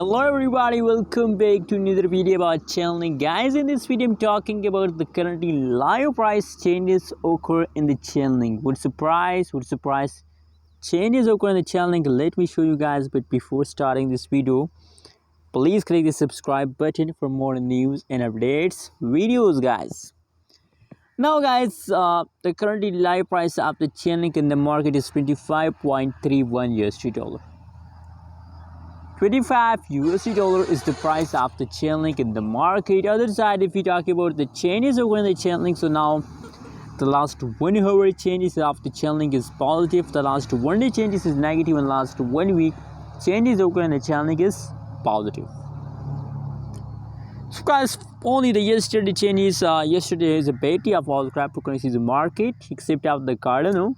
Hello everybody, welcome back to another video about Chainlink. Guys, in this video I'm talking about the currently live price changes occur in the Chainlink. What surprise changes occur in the Chainlink. Let me show you guys, but before starting this video, please click the subscribe button for more news and updates videos, guys. Now guys, the currently live price of the Chainlink in the market is 25.31 USD dollar. 25 USD dollar is the price of the Chainlink in the market. Other side, if you talk about the changes over in the Chainlink, so now the last 1 hour changes of the Chainlink is positive, the last 1 day changes is negative, and last 1 week changes over in the Chainlink is positive. So guys, only the yesterday changes, yesterday is a beta of all cryptocurrencies market except of the Cardano.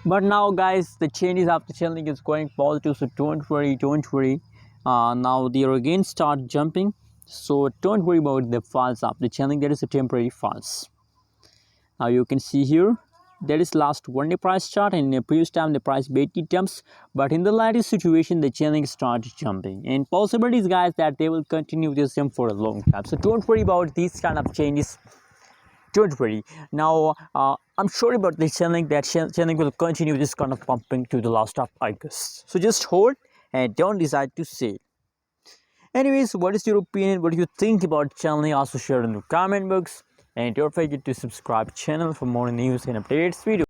But now guys, the changes of the Chainlink is going positive, so don't worry. Now they are again start jumping, so don't worry about the falls of the Chainlink. That is a temporary falls. Now you can see here that is last 1 day price chart, and in the previous time the price beta jumps, but in the latest situation the Chainlink starts jumping, and possibilities guys that they will continue this jump for a long time. So don't worry about these kind of changes. Don't worry. Now I'm sure about this Chainlink that Chainlink will continue this kind of pumping to the last of August. So just hold and don't decide to sell. Anyways, what is your opinion? What do you think about Chainlink? Also share in the comment box, and don't forget to subscribe channel for more news and updates videos.